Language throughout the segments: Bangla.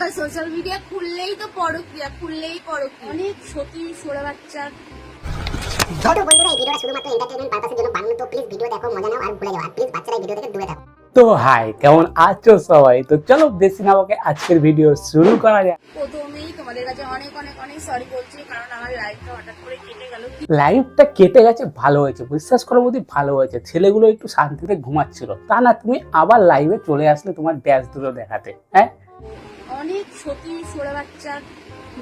আজকাল সোশ্যাল মিডিয়া খুললেই তো পরকীয়া, অনেক সতী সোনা বাচ্চার। ছোট বন্ধুরা, এই ভিডিওটা শুধুমাত্র এন্টারটেইনমেন্ট পারপাসের জন্য বানানো, তো প্লিজ ভিডিও দেখো, মজা নাও আর ভুলে যাও। আর প্লিজ বাচ্চারা এই ভিডিও থেকে দূরে থাকো। তো হাই, কেমন আছো সবাই? তো চলো বেশি না বকে আজকের ভিডিও শুরু করা যাক। প্রথমেই তোমাদের কাছে অনেক অনেক অনেক সরি বলছি, কারণ আমার লাইফটা হঠাৎ করে কেটে গেল। লাইফটা কেটে গেছে, ভালো হয়েছে, বিশ্বাস করো বৌদি, ভালো হয়েছে। ছেলেগুলো একটু শান্তিতে ঘুমাচ্ছিল, তা না তুমি আবার লাইভে চলে আসলে তোমার ড্যাশ দুটো দেখাতে। হ্যাঁ, অনেক সতী সোনা বাচ্চার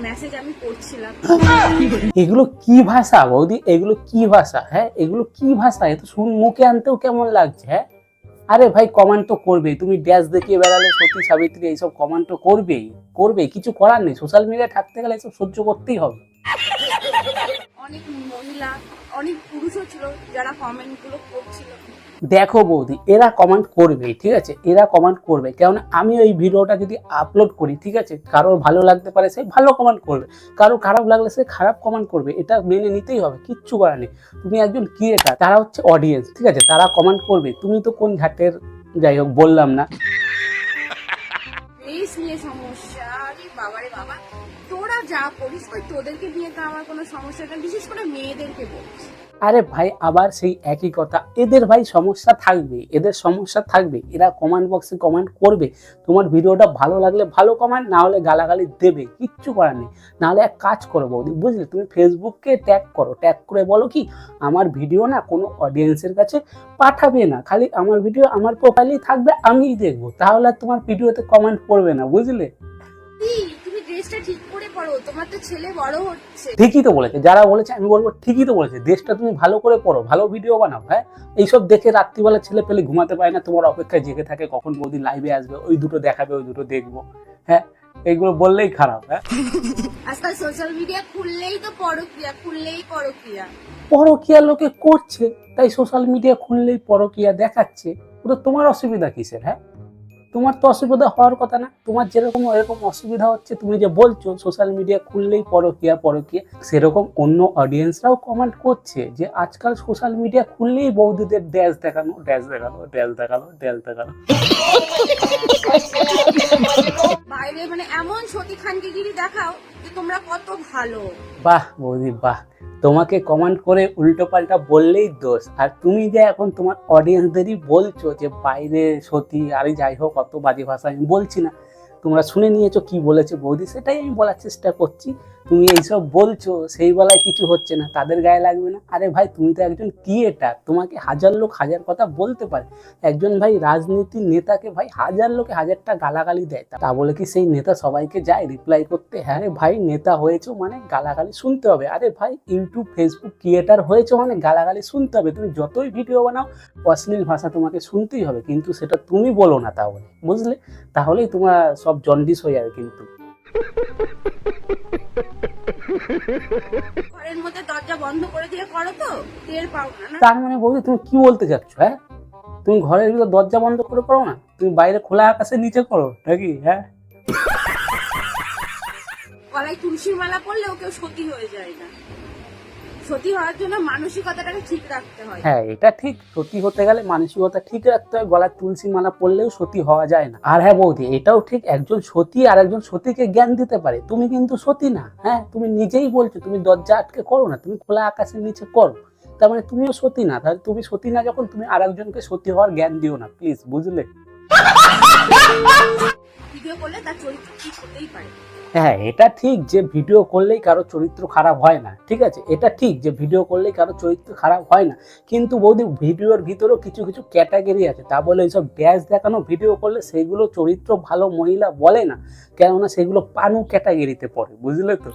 মেসেজ আমি পড়ছিলাম। এগুলো কি ভাষা বৌদি? এগুলো কি ভাষা? হ্যাঁ, এগুলো কি ভাষা? এ তো শুন মুখে আনতেও কেমন লাগছে। হ্যাঁ, আরে ভাই কমেন্ট তো করবেই, তুমি ড্যাশ দেখিয়ে বেড়ালে সতী সাবিত্রী এইসব কমেন্ট তো করবেই, কিছু করার নেই। সোশ্যাল মিডিয়ায় থাকতে গেলে এসব সহ্য করতেই হবে। অনেক মহিলা, অনেক পুরুষও ছিল যারা কমেন্ট গুলো করছিল। দেখো বৌদি, এরা কমেন্ট করবেই, ঠিক আছে, এরা কমেন্ট করবে। কেননা আমি ওই ভিডিওটা যদি আপলোড করি, ঠিক আছে, কারোর ভালো লাগতে পারে, সে ভালো কমেন্ট করবে, কারো খারাপ লাগলে সে খারাপ কমেন্ট করবে, এটা মেনে নিতেই হবে, কিচ্ছু করার নেই। তুমি একজন ক্রিয়েটার, তারা হচ্ছে অডিয়েন্স, ঠিক আছে, তারা কমেন্ট করবে। তুমি তো কোন ঘাটের, যাই হোক বললাম না। ফেস নিয়ে সমস্যা, আরে বাবারে বাবা, তোরা যা করিস ওই তোদেরকে নিয়ে তো আমার কোনো সমস্যা নেই, বিশেষ করে মেয়েদেরকে বলছি। আরে ভাই, আবার সেই একই কথা, এদের ভাই সমস্যা থাকবে, এদের সমস্যা থাকবে। এরা কমেন্ট বক্সে কমেন্ট করবে, তোমার ভিডিওটা ভালো লাগলে ভালো কমেন্ট, না হলে গালাগালি দেবে, কিচ্ছু করার নেই। নাহলে এক কাজ করো বৌদি, বুঝলে, তুমি ফেসবুককে ট্যাগ করো, ট্যাগ করে বলো কি, আমার ভিডিও না কোনো অডিয়েন্সের কাছে পাঠাবে না, খালি আমার ভিডিও আমার প্রোফাইলেই থাকবে, আমিই দেখবো, তাহলে আর তোমার ভিডিওতে কমেন্ট করবে না, বুঝলে। তুমি ড্রেসটা ঠিক করে পরো, তোমার তো ছেলে বড় হচ্ছে। ঠিকই তো বলেছে, যারা বলেছে আমি বলবো ঠিকই তো বলেছে। দেশটা তুমি ভালো করে পড়ো, ভালো ভিডিও বানাও। হ্যাঁ, এইসব দেখে রাত্রিবেলা ছেলে পেলে ঘুমাতে পারে না, তোমার অপেক্ষায় জেগে থাকে কখন বৌদি লাইভে আসবে, ওই দুটো দেখাবে, ওই দুটো দেখবো। হ্যাঁ, এইগুলো বললেই খারাপ। হ্যাঁ, আজকাল সোশ্যাল মিডিয়া খুললেই তো পরকীয়া, পরকীয়া লোকে করছে, তাই সোশ্যাল মিডিয়া খুললেই পরকীয়া দেখাচ্ছে। ওটা তোমার অসুবিধা কিসের? হ্যাঁ, তোমার তো অসুবিধা হওয়ার কথা না। তোমার যেরকম এরকম অসুবিধা হচ্ছে, তুমি যে বলছো সোশ্যাল মিডিয়া খুললেই পরকীয়া, সেরকম অন্য অডিয়েন্সরাও কমেন্ট করছে যে আজকাল সোশ্যাল মিডিয়া খুললেই বৌদিদের ড্যাশ দেখানো। বাইরে মানে এমন সতী খানগিরি দেখাও যে তোমরা কত ভালো। বাহ বৌদি বাহ, তোমাকে কমেন্ট করে উল্টো পাল্টা বললেই দোষ, আর তুমি যে এখন তোমার অডিয়েন্সদেরই বলছো যে বাইরে সতী, আরে যাই হোক, অত বাজে ভাষা আমি বলছি না, তোমরা শুনে নিয়েছো কি বলেছে বৌদি, সেটাই আমি বলার চেষ্টা করছি। তুমি এইসব বলছো, সেই বেলায় কিছু হচ্ছে না, তাদের গায়ে লাগবে না। আরে ভাই, তুমি তো একজন ক্রিয়েটার, তোমাকে হাজার লোক হাজার কথা বলতে পারে। একজন ভাই রাজনীতির নেতাকে ভাই হাজার লোকে হাজারটা গালাগালি দেয়, তা বলে কি সেই নেতা সবাইকে যায় রিপ্লাই করতে? হ্যাঁ রে ভাই, নেতা হয়েছো মানে গালাগালি শুনতে হবে। আরে ভাই, ইউটিউব ফেসবুক ক্রিয়েটার হয়েছো মানে গালাগালি শুনতে হবে। তুমি যতই ভিডিও বানাও, অশ্লীল ভাষা তোমাকে শুনতেই হবে, কিন্তু সেটা তুমি বলো না, তাহলে বুঝলে, তাহলেই তোমার সব জন্ডিস হয়ে যাবে। কিন্তু ঘরের মধ্যে দরজা বন্ধ করে দিয়ে করো তো টের পাও না। তার মানে বৌদি তুমি কি বলতে চাচ্ছ? হ্যাঁ, তুমি ঘরের ভিতর দরজা বন্ধ করে করো না, তুমি বাইরে খোলা আকাশের নিচে করো নাকি? হ্যাঁ, গলায় তুলসীর মালা পরলেও কেউ সতী হয়ে যায় না। সতী হওয়ার জন্য মানসিকতাটাকে ঠিক রাখতে হয়। হ্যাঁ, এটা ঠিক, সতী হতে গেলে মানসিকতা ঠিক রাখতে হয়, গলায় তুলসী মালা পড়লেও সতী হওয়া যায় না। আর হ্যাঁ বৌদি, এটাও ঠিক, একজন সতী আর একজন সতীকে জ্ঞান দিতে পারে, তুমি কিন্তু সতী না। হ্যাঁ, তুমি নিজেই বলছো তুমি দরজা আটকে করো না, তুমি খোলা আকাশের নিচে করো, তার মানে তুমিও সতী না। তাহলে তুমি সতী না যখন, তুমি আর একজনকে সতী হওয়ার জ্ঞান দিও না প্লিজ, বুঝলে। ভিডিও করলে তার চরিত্র ঠিক হতেই পারে। হ্যাঁ, এটা ঠিক যে ভিডিও করলেই কারো চরিত্র খারাপ হয় না, ঠিক আছে, এটা ঠিক যে ভিডিও করলেই কারো চরিত্র খারাপ হয় না। কিন্তু বৌদি, ভিডিওর ভিতরেও কিছু কিছু ক্যাটাগরি আছে, তা বলে এইসব ড্যাশ দেখানো ভিডিও করলে সেগুলো চরিত্র ভালো মহিলা বলে না, কেননা সেগুলো পানু ক্যাটাগরিতে পড়ে, বুঝলে তো।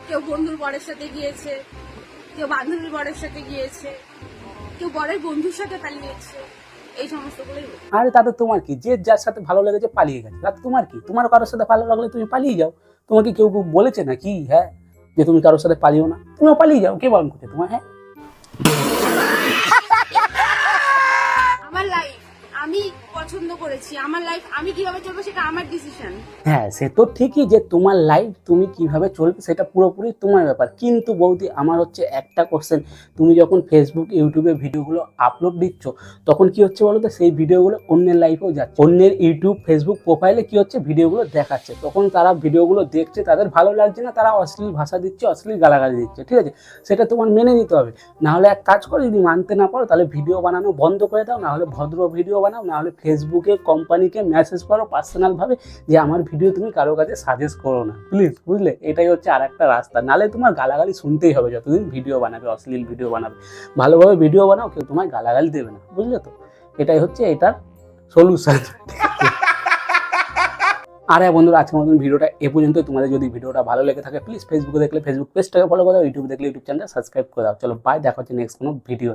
কেউ বন্ধুর বরের সাথে গিয়েছে, কেউ বান্ধবীর বরের সাথে গিয়েছে, কেউ বরের বন্ধুর সাথে পালিয়েছে, এই সমস্তগুলোই। আরে তাতে তোমার কি, যে যার সাথে ভালো লেগেছে পালিয়ে গেছে, তাতে তোমার কি? তোমার কারোর সাথে ভালো লাগলে তুমি পালিয়ে যাও, তোমাকে কেউ বলেছে না কি? হ্যাঁ, যে তুমি কারোর সাথে পালিও না, তুমিও পালিয়ে যাও, কে বারণ করছে তোমার? হ্যাঁ, আমার লাইফ আমি পছন্দ করেছি, আমার লাইফ আমি কিভাবে চলবো সেটা আমার ডিসিশন। হ্যাঁ, সে তো ঠিকই যে তোমার লাইফ তুমি কিভাবে চলবে সেটা পুরোপুরি তোমার ব্যাপার। কিন্তু বৌদি আমার হচ্ছে একটা কোশ্চেন, তুমি যখন ফেসবুক ইউটিউবে ভিডিওগুলো আপলোড দিচ্ছ তখন কি হচ্ছে বলো তো, সেই ভিডিওগুলো অন্যের লাইফেও যাচ্ছে, অন্যের ইউটিউব ফেসবুক প্রোফাইলে কি হচ্ছে ভিডিওগুলো দেখাচ্ছে, তখন তারা ভিডিওগুলো দেখছে, তাদের ভালো লাগছে না, তারা অশ্লীল ভাষা দিচ্ছে, অশ্লীল গালাগালি দিচ্ছে, ঠিক আছে? সেটা তোমার মেনে নিতে হবে। না হলে এক কাজ করো, যদি মানতে না পারো তাহলে ভিডিও বানানো বন্ধ করে দাও, না হলে ভদ্র ভিডিও বানাও, না হলে ফেসবুকে কোম্পানিকে মেসেজ করো পার্সোনালভাবে যে আমার ভিডিও তুমি কারো কাছে সাজেস্ট করো না প্লিজ, বুঝলে? এটাই হচ্ছে আর একটা রাস্তা। নাহলে তোমার গালাগালি শুনতেই হবে যতদিন ভিডিও বানাবে, অশ্লীল ভিডিও বানাবে। ভালোভাবে ভিডিও বানাও, কেউ তোমায় গালাগালি দেবে না, বুঝলে তো? এটাই হচ্ছে এটার সলিউশন। আর হ্যাঁ বন্ধুরা, আজকের মতন ভিডিওটা এ পর্যন্ত। তোমাদের যদি ভিডিওটা ভালো লেগে থাকে প্লিজ ফেসবুকে দেখলে ফেসবুক পেজটাকে ফলো করে দাও, ইউটিউবে দেখলে ইউটিউব চ্যানেলটা সাবস্ক্রাইব করে দাও। চলো বাই, দেখা হচ্ছে নেক্সট কোনো ভিডিও।